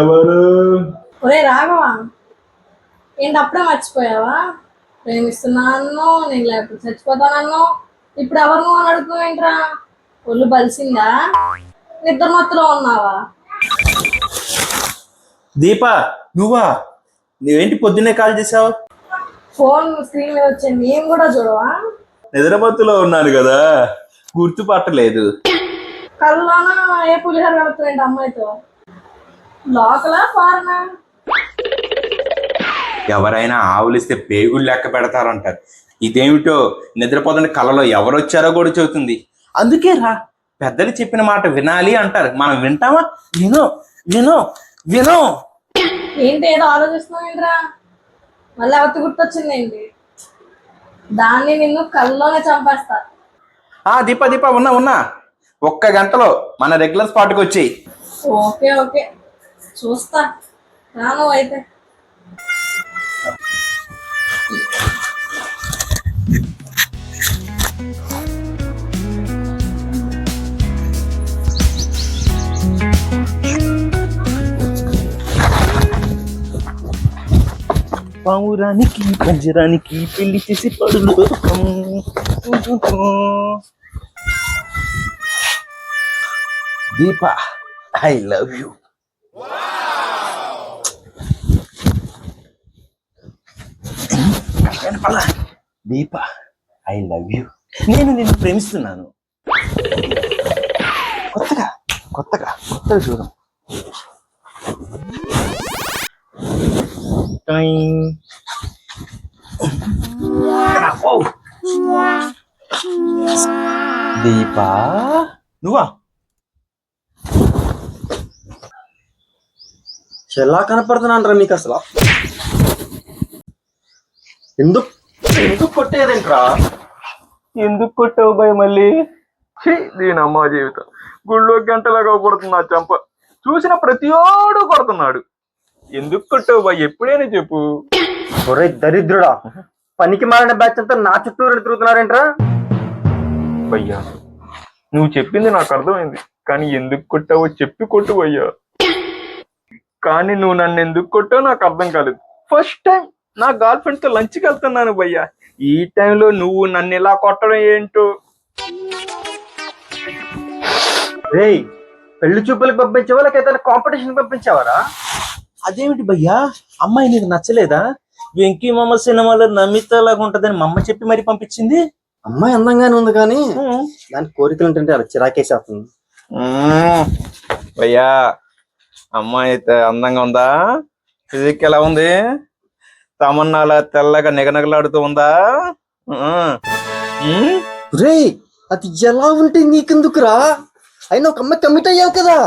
ఎవరు? ఒరే రాఘవ, ఏంటి అప్పుడే మర్చిపోయావా? ప్రేమిస్తున్నాను, నేను లేకపోతే చచ్చిపోతానన్ను. ఇప్పుడు ఎవరు నువ్వు అని అడుగుతున్నావు ఏంట్రా? ఒళ్ళు బలిసిందా? నిద్ర మత్తులో ఉన్నావా? దీపా, నువ్వా? నువ్వేంటి పొద్దున్నే కాల్ చేసావు? ఫోన్ స్క్రీన్ మీద వచ్చింది, ఏం కూడా చూడవా? నిద్రమత్తులో ఉన్నాను కదా, గుర్తుపట్టలేదు. కళ్ళలోనా ఏ పులిహోర కలుపుతుంది అమ్మాయితో? లోకల ఫారనా? ఎవరైనా ఆవులిస్తే పేగులు లెక్క పెడతారంటారు. ఇదేమిటో నిద్రపోతున్న కళలో ఎవరొచ్చారో కూడా చెబుతుంది. అందుకే రా, పెద్దలు చెప్పిన మాట వినాలి అంటారు. మనం వింటామా? విను విను విను. ఏంటి ఏదో ఆలోచిస్తున్నావు ఏంట్రా? మళ్ళీ అవతి గుర్తొచ్చింది ఏంటి? దాన్ని నిన్ను కళ్ళలోనే చంపేస్తా. దీపా దీపా, ఉన్నా ఒక్క గంటలో మన రెగ్యులర్ స్పాట్కి వచ్చేయి. ఓకే ఓకే, చూస్తా. రాను అయితే. పావురానికి పంజరానికి పెళ్లి చేసి పడులు. Deepa, I love you. Deepa, I love you. నేను నిన్ను ప్రేమిస్తున్నాను. కొత్తగా చూడు. దీపా, నువ్వా? ఎలా కనపడుతున్నాను మీకు అసలు? ఎందుకు కొట్టేదేంట్రా? ఎందుకు కొట్టావు భయ మళ్ళీ? దీని అమ్మ జీవితం గుళ్ళో గంటలాగా కొడుతున్నా చంప. చూసిన ప్రతిోడు కొడుతున్నాడు. ఎందుకు కొట్టావు భయ? ఎప్పుడైనా చెప్పు. ఒరే దరిద్రుడా, పనికి మారిన బ్యాచ్ అంతా నా చుట్టూరు తిరుగుతున్నారేంట్రా? భయ్యా, నువ్వు చెప్పింది నాకు అర్థమైంది, కానీ ఎందుకు కొట్టావో చెప్పి కొట్టు భయ్యా. కానీ నువ్వు నన్ను ఎందుకు కొట్టావో నాకు అర్థం కాలేదు. ఫస్ట్ టైం నా గర్ల్ ఫ్రెండ్ తో లంచ్కి వెళ్తున్నాను భయ్యా. ఈ టైంలో నువ్వు నన్ను ఇలా కొట్టడం ఏంటో. రేయ్, పెళ్లి చూపులకు పంపించావా లేకపోతే కాంపిటీషన్ పంపించావారా? అదేమిటి భయ్యా, అమ్మాయి నీకు నచ్చలేదా? వెంకీ మామ సినిమాలో నమిత లాగా ఉంటదని మా అమ్మ చెప్పి మరి పంపించింది. అమ్మాయి అందంగానే ఉంది కానీ దాని కోరికలు ఏంటంటే అలా చిరాకేసేస్తుంది. భయ్యా, అమ్మాయి అయితే అందంగా ఉందా? ఫిజిక్ ఎలా ఉంది? తమన్నాల తెల్లగా నిగనగలాడుతూ ఉందా? రేయ్, అది ఎలా ఉంటే నీకెందుకురా? అయినా ఒక అమ్మాయి కమిట్ అయ్యావు కదా.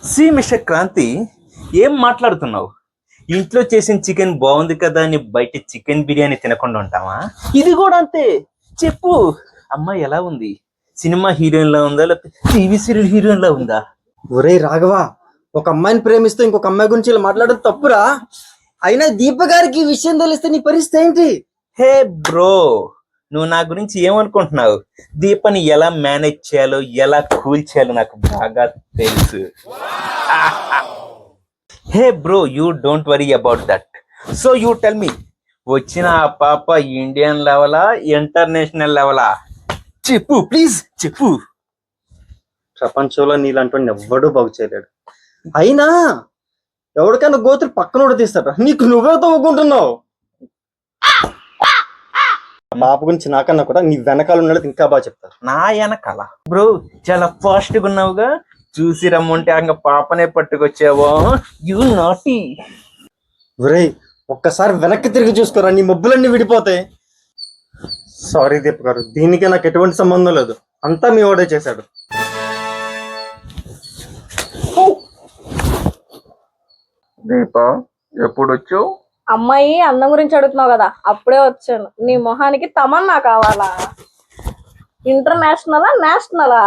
సి మిస్టర్ క్రాంతి, ఏం మాట్లాడుతున్నావు? ఇంట్లో చేసిన చికెన్ బాగుంది కదా అని బయట చికెన్ బిర్యానీ తినకుండా ఉంటావా? ఇది కూడా అంతే. చెప్పు, అమ్మాయి ఎలా ఉంది? సినిమా హీరోయిన్ లా ఉందా లేకపోతే టీవీ సీరియల్ హీరోయిన్ లా ఉందా? ఒరే రాఘవ, ఒక అమ్మాయిని ప్రేమిస్తూ ఇంకొక అమ్మాయి గురించి ఇలా మాట్లాడడం తప్పురా. అయినా దీప గారికి ఈ విషయం తెలిస్తే నీ పరిస్థితి ఏంటి? హే బ్రో, నువ్వు నా గురించి ఏమనుకుంటున్నావు? దీపని ఎలా మేనేజ్ చేయాలో, ఎలా కూల్ చేయాలో నాకు బాగా తెలుసు. హే bro, you don't worry about that. So you tell me, వచ్చిన ఆ పాప ఇండియన్ లెవెలా ఇంటర్నేషనల్ లెవెలా? చెప్పు ప్లీజ్, చెప్పు. ప్రపంచంలో నీలాంటి ఎవ్వడూ బాగు చేయలేడు. అయినా ఎవరికైనా గోతులు పక్కన తీస్తాడు, నీకు నువ్వే తవ్వుకుంటున్నావు. పాప గురించి నాకన్నా కూడా నీ వెనకాల ఉన్నది ఇంకా బాగా చెప్తారు. నా వెనకాల? బ్రో, చాలా ఫాస్ట్ గా ఉన్నావుగా. చూసి రమ్మంటే అంగ పాపనే పట్టుకొచ్చావో. You naughty. ఒరేయ్, ఒక్కసారి వెనక్కి తిరిగి చూసుకోరా, నీ మబ్బులన్నీ విడిపోతాయి. సారీ దీప గారు, దీనికే నాకు ఎటువంటి సంబంధం లేదు. అంతా మీ వాడే చేశాడు. దీపా, ఎప్పుడు వచ్చావు? అమ్మాయి అందం గురించి అడుగుతున్నావు కదా, అప్పుడే వచ్చాను. నీ మొహానికి తమన్నా కావాలా? ఇంటర్నేషనలా నేషనలా?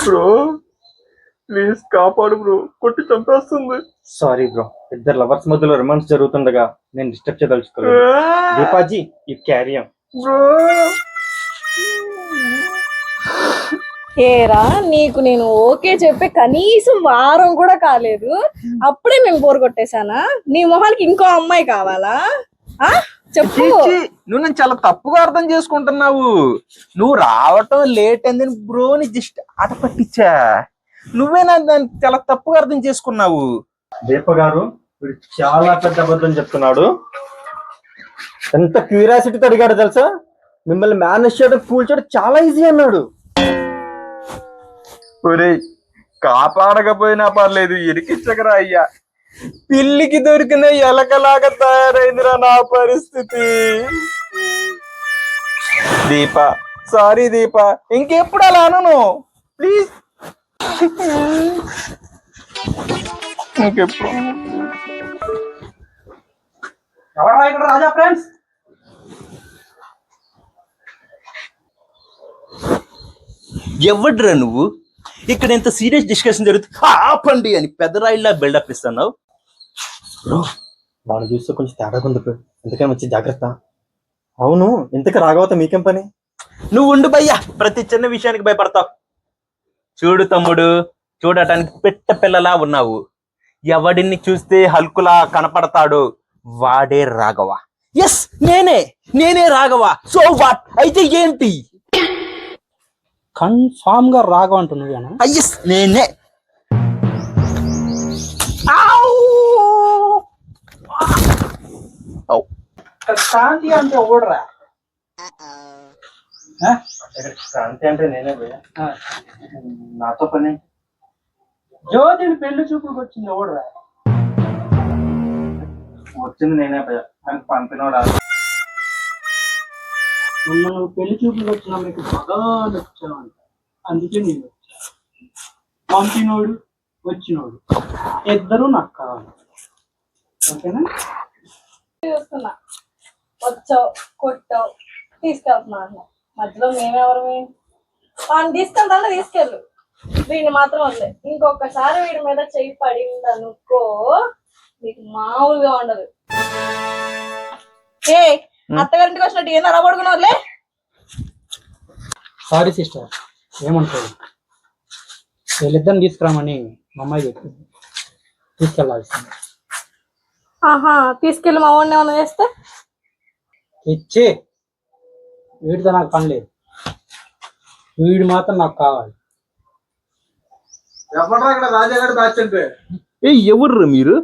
బ్రో, ప్లీజ్ కాపాడు బ్రో, కొట్టి చంపేస్తుంది. సారీ బ్రో, ఇద్దరు లవర్స్ మధ్యలో రొమాన్స్ జరుగుతుండగా నేను డిస్టర్బ్ చేయదలుచుకోలేదు. దీపాజీ ఈ క్యారియర్ బ్రో ఏరా నీకు నేను ఓకే చెప్పి కనీసం వారం కూడా కాలేదు, అప్పుడే మేము బోర్ కొట్టేశానా? నీ మొహానికి ఇంకో అమ్మాయి కావాలా? ఆ చెప్పు. నువ్వు నన్ను చాలా తప్పుగా అర్థం చేసుకుంటున్నావు. నువ్వు రావటం లేట్ అయిందని బ్రోని జస్ట్ ఆట పట్టించా. నువ్వే దాన్ని చాలా తప్పుగా అర్థం చేసుకున్నావు. దీప గారు వీడు చాలా పెద్ద అబద్ధం చెప్తున్నాడు. ఎంత క్యూరియాసిటీతో అడిగాడు తెలుసా? మిమ్మల్ని మేనేజ్ చేయడం, కూల్ చేయడం చాలా ఈజీ అన్నాడు. ఒరేయ్, కాపాడకపోయినా పర్లేదు, ఇరికిచ్చకరా అయ్యా. పిల్లికి దొరికిన ఎలకలాగా తయారైందిరా నా పరిస్థితి. దీప, సారీ దీప, ఇంకెప్పుడు అలా అనను ప్లీజ్. ఇంకెప్పుడు ఎవరా ఇక్కడ రాజా ఫ్రెండ్స్? ఎవడ్రా నువ్వు? ఇక్కడ ఎంత సీరియస్ డిస్కషన్ జరుగుతుంది, ఆపండి అని పెద్ద రాయిలా బిల్డప్ ఇస్తున్నావు. బ్రో వాడు చూస్తే కొంచెం తేడాగా ఉంది బ్రో, ఎందుకని వచ్చి జాగ్రత్త. అవును, ఇంతకు రాఘవత మీకేం పని? నువ్వు ఉండు భయ్యా, ప్రతి చిన్న విషయానికి భయపడతావు. చూడు తమ్ముడు, చూడటానికి పెట్ట పిల్లలా ఉన్నావు. ఎవడిని చూస్తే హల్కులా కనపడతాడు వాడే రాఘవ. ఎస్, నేనే రాఘవ. So what? అయితే ఏంటి? కన్ఫామ్ గా రాఘవ అంటున్నావేనా? ఎస్, నేనే. శాంతి అంటే ఓడరా? క్రాంతి అంటే నేనే భయ్యా, నాతో పని. జ్యోతిని పెళ్లి చూపులకు వచ్చింది ఓడరా? వచ్చింది నేనే భయ్యా, కానీ పంపినోడా. మొన్న నువ్వు పెళ్లి చూపులకు వచ్చినా మీకు బాగా నచ్చావంట, అందుకే నేను వచ్చా. పంపినోడు వచ్చినోడు ఇద్దరు నాకు కావాలి, ఓకేనా? చూస్తున్నా, వచ్చావు, కొట్టావు, తీసుకెళ్తున్నా అన్న. మధ్యలో మేమెవరమే? వాడిని తీసుకెళ్తా తీసుకెళ్ళు, వీడిని మాత్రం వదిలే. ఇంకొకసారి వీడి మీద చెయ్యి పడింది అనుకో, నీకు మామూలుగా ఉండదు. ఏ అత్తగారింటికి వచ్చినట్టు ఏం అరబడుకున్నావులే. సారీ సిస్టర్, ఏమంటారు? వీళ్ళిద్దరిని తీసుకురామని మా అమ్మాయి చెప్పింది, తీసుకెళ్ళాల్సింది. ఆహా, తీసుకెళ్ళి మా వాడిని ఏమన్నా చేస్తే? ఇచ్చే, వీడితో నాకు పని లేదు, వీడు మాత్రం నాకు కావాలి. ఎవరా ఇక్కడ రాజా గారి బ్యాచ్ అంటే? ఏ ఎవర్రు మీరు?